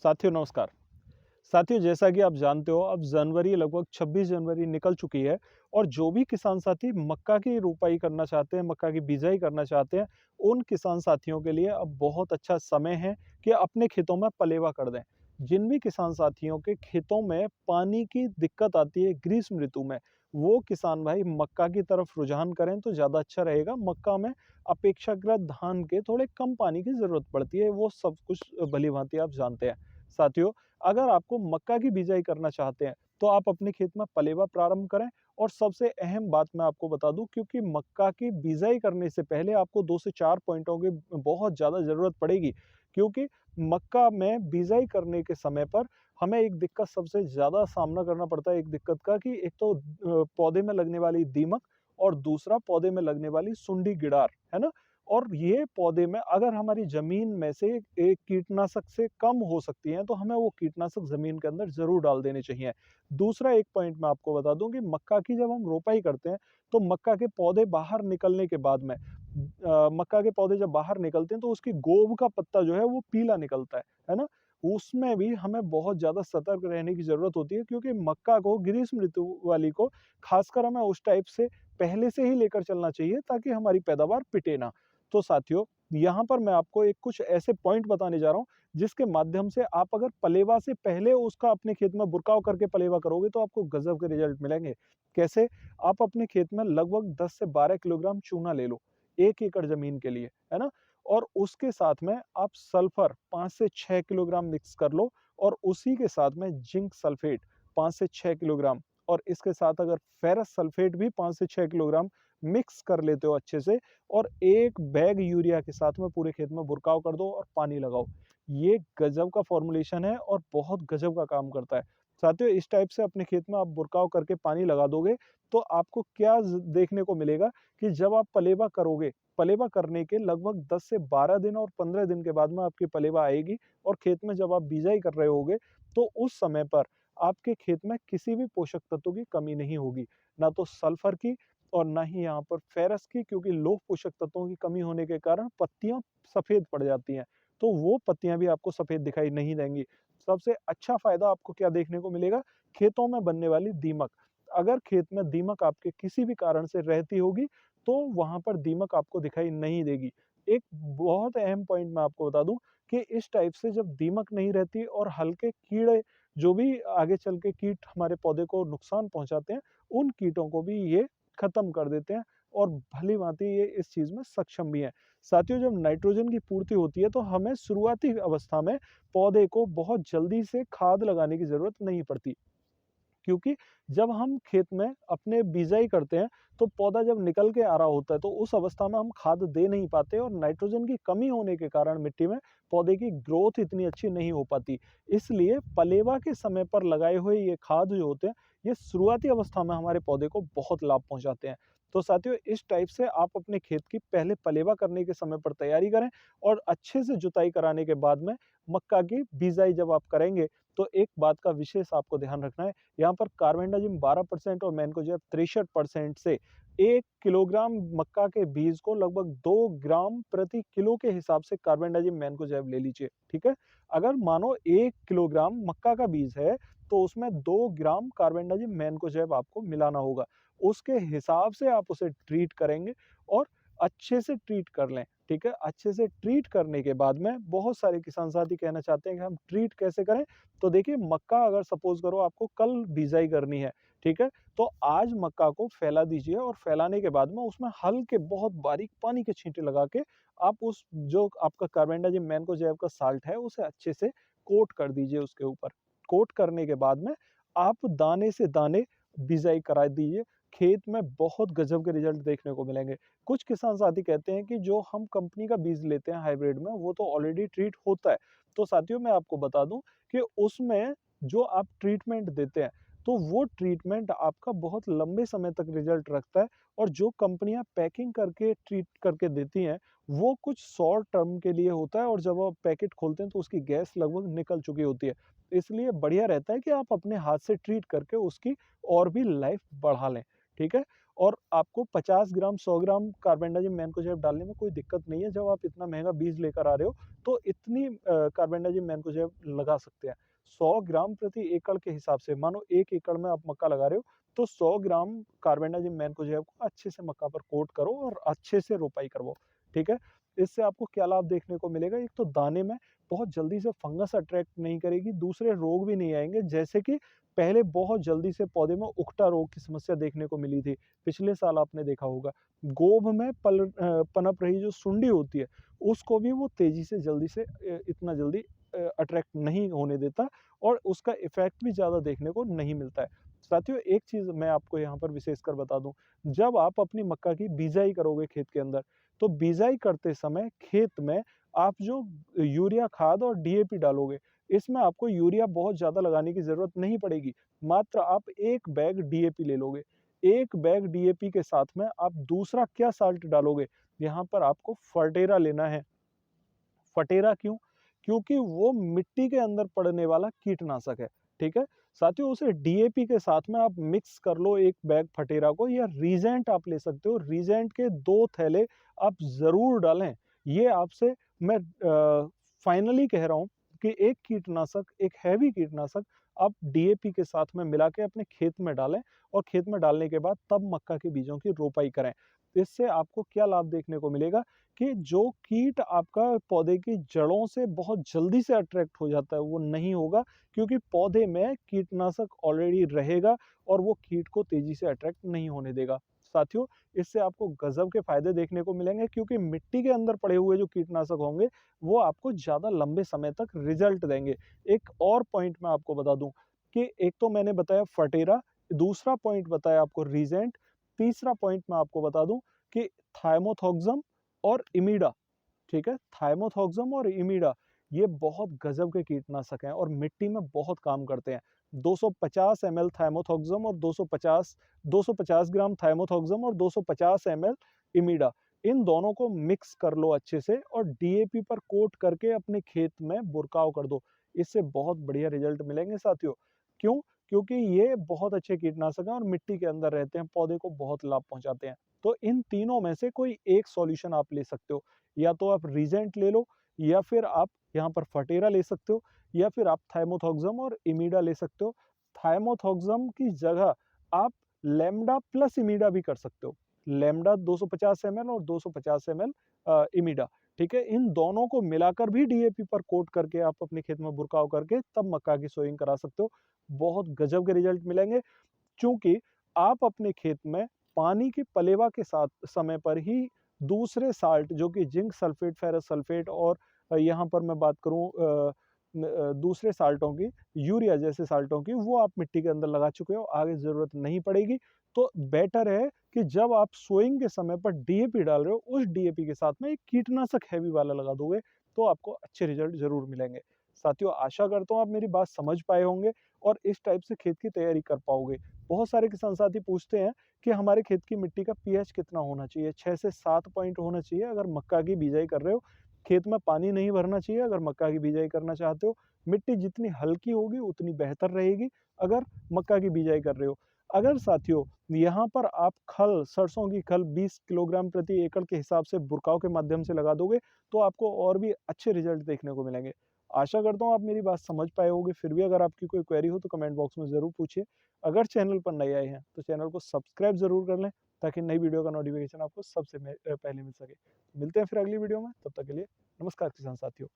साथियों नमस्कार। साथियों जैसा कि आप जानते हो अब जनवरी लगभग 26 जनवरी निकल चुकी है और जो भी किसान साथी मक्का की रोपाई करना चाहते हैं, मक्का की बिजाई करना चाहते हैं, उन किसान साथियों के लिए अब बहुत अच्छा समय है कि अपने खेतों में पलेवा कर दें। जिन भी किसान साथियों के खेतों में पानी की दिक्कत आती है ग्रीष्म ऋतु में, वो किसान भाई मक्का की तरफ रुझान करें तो ज़्यादा अच्छा रहेगा। मक्का में अपेक्षाकृत धान के थोड़े कम पानी की ज़रूरत पड़ती है, वो सब कुछ भली-भाँति आप जानते हैं। साथियों अगर आपको मक्का की बिजाई करना चाहते हैं तो आप अपने खेत में पलेवा प्रारंभ करें। और सबसे अहम बात मैं आपको बता दूं, क्योंकि मक्का की बिजाई करने से पहले आपको 2 से 4 पॉइंटों की बहुत ज़्यादा ज़रूरत पड़ेगी। क्योंकि मक्का में बिजाई करने के समय पर हमें एक दिक्कत सबसे ज़्यादा सामना करना पड़ता है, एक दिक्कत का, कि एक तो पौधे में लगने वाली दीमक और दूसरा पौधे में लगने वाली सुंडी गिडार, है ना? और ये पौधे में अगर हमारी ज़मीन में से एक कीटनाशक से कम हो सकती हैं, तो हमें वो कीटनाशक ज़मीन के अंदर ज़रूर डाल देने चाहिए। दूसरा एक पॉइंट मैं आपको बता दूँ कि मक्का की जब हम रोपाई करते हैं, तो मक्का के पौधे बाहर निकलने के बाद में मक्का के पौधे जब बाहर निकलते हैं, तो उसकी गोब का पत्ता जो है वो पीला निकलता है ना? उसमें भी हमें बहुत ज़्यादा सतर्क रहने की ज़रूरत होती है, क्योंकि मक्का को ग्रीष्म ऋतु वाली को खासकर हमें उस टाइप से पहले से ही लेकर चलना चाहिए ताकि हमारी पैदावार पिटे ना। तो साथियों, यहाँ पर मैं आपको एक कुछ ऐसे पॉइंट बताने जा रहा हूँ, जिसके माध्यम से आप अगर पलेवा से पहले उसका अपने खेत में बुरकाव करके पलेवा करोगे तो आपको गज़ब के रिज़ल्ट मिलेंगे। कैसे? आप अपने खेत में लगभग 10 से 12 किलोग्राम चूना ले लो, 1 एकड़ ज़मीन के लिए, है ना? और उसके साथ में आप सल्फर 5 से 6 किलोग्राम मिक्स कर लो और उसी के साथ में जिंक सल्फेट 5 से 6 किलोग्राम और इसके साथ अगर फेरस सल्फेट भी 5 से 6 किलोग्राम मिक्स कर लेते हो अच्छे से, और 1 बैग यूरिया के साथ में पूरे खेत में बुरकाव कर दो और पानी लगाओ। ये गज़ब का फ़ॉर्मूलेशन है और बहुत गज़ब का काम करता है। साथियों इस टाइप से अपने खेत में आप बुरकाव करके पानी लगा दोगे, तो आपको क्या देखने को मिलेगा कि जब आप पलेवा करोगे, पलेवा करने के लगभग 10 से 12 दिन और 15 दिन के बाद में आपकी पलेवा आएगी और खेत में जब आप बिजाई कर रहे होगे, तो उस समय पर आपके खेत में किसी भी पोषक तत्वों की कमी नहीं होगी। ना तो सल्फर की और ना ही यहाँ पर फेरस की, क्योंकि लोह पोषक तत्वों की कमी होने के कारण पत्तियाँ सफ़ेद पड़ जाती हैं, तो वो पत्तियाँ भी आपको सफ़ेद दिखाई नहीं देंगी। सबसे अच्छा फ़ायदा आपको क्या देखने को मिलेगा? खेतों में बनने वाली दीमक। अगर खेत में दीमक आपके किसी भी कारण से रहती होगी, तो वहाँ पर दीमक आपको दिखाई नहीं देगी। एक बहुत अहम पॉइंट मैं आपको बता दूँ कि इस टाइप से जब दीमक नहीं रहती और हल्के कीड़े, जो भी आगे चल के कीट हमारे पौधे को नुकसान पहुँचाते हैं, उन कीटों को भी ये खत्म कर देते हैं और भली-भाँति ये इस चीज़ में सक्षम भी हैं। साथियों जब नाइट्रोजन की पूर्ति होती है, तो हमें शुरुआती अवस्था में पौधे को बहुत जल्दी से खाद लगाने की ज़रूरत नहीं पड़ती। क्योंकि जब हम खेत में अपने बिजाई करते हैं, तो पौधा जब निकल के आ रहा होता है, तो उस अवस्था में हम खाद दे नहीं पाते और नाइट्रोजन की कमी होने के कारण मिट्टी में पौधे की ग्रोथ इतनी अच्छी नहीं हो पाती। इसलिए पलेवा के समय पर लगाए हुए ये खाद जो होते हैं, ये शुरुआती अवस्था में हमारे पौधे को बहुत लाभ पहुँचाते हैं। तो साथियों इस टाइप से आप अपने खेत की पहले पलेवा करने के समय पर तैयारी करें और अच्छे से जुताई कराने के बाद में मक्का की बिजाई जब आप करेंगे, तो एक बात का विशेष आपको ध्यान रखना है। यहाँ पर कार्बेंडाजिम 12% और मैनकोजेब 63% से 1 किलोग्राम मक्का के बीज को लगभग 2 ग्राम प्रति किलो के हिसाब से कार्बेंडाजिम मैनकोजेब ले लीजिए, ठीक है? अगर मानो 1 किलोग्राम मक्का का बीज है, तो उसमें 2 ग्राम कार्बेंडाजिम मैनकोजेब आपको मिलाना होगा। उसके हिसाब से आप उसे ट्रीट करेंगे और अच्छे से ट्रीट कर लें, ठीक है? अच्छे से ट्रीट करने के बाद में बहुत सारे किसान साथी कहना चाहते हैं कि हम ट्रीट कैसे करें? तो देखिए मक्का अगर सपोज़ करो आपको कल बिजाई करनी है, ठीक है? तो आज मक्का को फैला दीजिए और फैलाने के बाद में उसमें हल्के बहुत बारीक पानी के छींटे लगा के आप उस जो आपका कार्बेंडाजिम मैनकोजेब का साल्ट है, उसे अच्छे से कोट कर दीजिए उसके ऊपर। कोट करने के बाद में आप दाने से दाने बिजाई करा दीजिए। खेत में बहुत गज़ब के रिज़ल्ट देखने को मिलेंगे। कुछ किसान साथी कहते हैं कि जो हम कंपनी का बीज लेते हैं हाइब्रिड में, वो तो ऑलरेडी ट्रीट होता है। तो साथियों मैं आपको बता दूँ कि उसमें जो आप ट्रीटमेंट देते हैं, तो वो ट्रीटमेंट आपका बहुत लंबे समय तक रिज़ल्ट रखता है और जो कंपनियाँ पैकिंग करके ट्रीट करके देती हैं, वो कुछ शॉर्ट टर्म के लिए होता है और जब आप पैकेट खोलते हैं तो उसकी गैस लगभग निकल चुकी होती है। इसलिए बढ़िया रहता है कि आप अपने हाथ से ट्रीट करके उसकी और भी लाइफ़ बढ़ा लें, ठीक है? और आपको 50 ग्राम, 100 ग्राम कार्बेंडाजिम मैनकोजेब डालने में कोई दिक्कत नहीं है। जब आप इतना महँगा बीज लेकर आ रहे हो, तो इतनी कार्बेंडाजिम मैनकोजेब लगा सकते हैं। 100 ग्राम प्रति एकड़ के हिसाब से, मानो 1 एकड़ में आप मक्का लगा रहे हो, तो 100 ग्राम कार्बेंडाजिम मैनकोजेब को अच्छे से मक्का पर कोट करो और अच्छे से रोपाई करवाओ, ठीक है? इससे आपको क्या लाभ देखने को मिलेगा? एक तो दाने में बहुत जल्दी से फंगस अट्रैक्ट नहीं करेगी, दूसरे रोग भी नहीं आएँगे, जैसे कि पहले बहुत जल्दी से पौधे में उकटा रोग की समस्या देखने को मिली थी। पिछले साल आपने देखा होगा। गोभ में पनप रही जो सुंडी होती है, उसको भी वो तेज़ी से जल्दी से इतना जल्दी अट्रैक्ट नहीं होने देता और उसका इफ़ेक्ट भी ज़्यादा देखने को नहीं मिलता है। साथियों, एक चीज़ मैं आपको यहाँ पर विशेषकर बता दूँ, जब आप अपनी मक्का की बिजाई करोगे खेत के अंदर, तो बिजाई करते समय खेत में आप जो यूरिया खाद और डीएपी डालोगे, इसमें आपको यूरिया बहुत ज़्यादा लगाने की ज़रूरत नहीं पड़ेगी। मात्र आप 1 बैग डीएपी ले लोगे। 1 बैग डीएपी के साथ में आप दूसरा क्या साल्ट डालोगे? यहाँ पर आपको फर्टेरा लेना है। फटेरा क्यों? क्योंकि वो मिट्टी के अंदर पड़ने वाला कीटनाशक है, ठीक है? साथियों, उसे डीएपी के साथ में आप मिक्स कर लो 1 बैग फटेरा को, या रीजेंट आप ले सकते हो। रीजेंट के 2 थैले आप ज़रूर डालें। ये आपसे मैं फाइनली कह रहा हूँ कि एक कीटनाशक, एक हैवी कीटनाशक आप डीएपी के साथ में मिला के अपने खेत में डालें और खेत में डालने के बाद तब मक्का के बीजों की रोपाई करें। इससे आपको क्या लाभ देखने को मिलेगा कि जो कीट आपका पौधे की जड़ों से बहुत जल्दी से अट्रैक्ट हो जाता है, वो नहीं होगा, क्योंकि पौधे में कीटनाशक ऑलरेडी रहेगा और वो कीट को तेज़ी से अट्रैक्ट नहीं होने देगा। साथियों, इससे आपको गज़ब के फ़ायदे देखने को मिलेंगे, क्योंकि मिट्टी के अंदर पड़े हुए जो कीटनाशक होंगे, वो आपको ज़्यादा लंबे समय तक रिज़ल्ट देंगे। एक और पॉइंट मैं आपको बता दूँ कि एक तो मैंने बताया फटेरा, दूसरा पॉइंट बताया आपको रीजेंट, तीसरा पॉइंट मैं आपको बता दूँ कि थाइमोथॉक्सम और इमीडा, ठीक है? थाइमोथॉक्सम और इमीडा, ये बहुत गज़ब के कीटनाशक हैं और मिट्टी में बहुत काम करते हैं। 250 एमएल थाइमोथॉक्सम और 250 ग्राम थाइमोथॉक्सम और 250 एमएल इमीडा, इन दोनों को मिक्स कर लो अच्छे से और डीएपी पर कोट करके अपने खेत में बुरकाव कर दो। इससे बहुत बढ़िया रिज़ल्ट मिलेंगे साथियों। क्यों? क्योंकि ये बहुत अच्छे कीटनाशक हैं और मिट्टी के अंदर रहते हैं, पौधे को बहुत लाभ पहुँचाते हैं। तो इन तीनों में से कोई एक सॉल्यूशन आप ले सकते हो। या तो आप रीजेंट ले लो, या फिर आप यहाँ पर फटेरा ले सकते हो, या फिर आप थाइमोथॉक्सम और इमीडा ले सकते हो। थाइमोथॉक्सम की जगह आप लैम्ब्डा प्लस इमीडा भी कर सकते हो। लैम्ब्डा 250 एमएल और 250 एमएल इमीडा, ठीक है? इन दोनों को मिलाकर भी डीएपी पर कोट करके आप अपने खेत में बुरकाव करके तब मक्का की सोइंग करा सकते हो। बहुत गजब के रिजल्ट मिलेंगे, चूँकि आप अपने खेत में पानी की पलेवा के साथ समय पर ही दूसरे साल्ट, जो कि जिंक सल्फेट, फेरस सल्फेट और यहाँ पर मैं बात करूँ दूसरे साल्टों की, यूरिया जैसे साल्टों की, वो आप मिट्टी के अंदर लगा चुके हो, आगे ज़रूरत नहीं पड़ेगी। तो बेटर है कि जब आप सोइंग के समय पर डीएपी डाल रहे हो, उस डीएपी के साथ में एक कीटनाशक हैवी वाला लगा दोगे, तो आपको अच्छे रिजल्ट ज़रूर मिलेंगे। साथियों, आशा करता हूँ आप मेरी बात समझ पाए होंगे और इस टाइप से खेत की तैयारी कर पाओगे। बहुत सारे किसान साथी पूछते हैं कि हमारे खेत की मिट्टी का पीएच कितना होना चाहिए? 6 से 7 पॉइंट होना चाहिए अगर मक्का की बिजाई कर रहे हो। खेत में पानी नहीं भरना चाहिए अगर मक्का की बिजाई करना चाहते हो। मिट्टी जितनी हल्की होगी उतनी बेहतर रहेगी अगर मक्का की बिजाई कर रहे हो। अगर साथियों, यहाँ पर आप खल, सरसों की खल 20 किलोग्राम प्रति एकड़ के हिसाब से बुरकाव के माध्यम से लगा दोगे, तो आपको और भी अच्छे रिजल्ट देखने को मिलेंगे। आशा करता हूँ आप मेरी बात समझ पाए होंगे। फिर भी अगर आपकी कोई क्वेरी हो तो कमेंट बॉक्स में ज़रूर पूछिए। अगर चैनल पर नए आए हैं तो चैनल को सब्सक्राइब ज़रूर कर लें, ताकि नई वीडियो का नोटिफिकेशन आपको सबसे पहले मिल सके। मिलते हैं फिर अगली वीडियो में, तब तक के लिए नमस्कार किसान साथियों।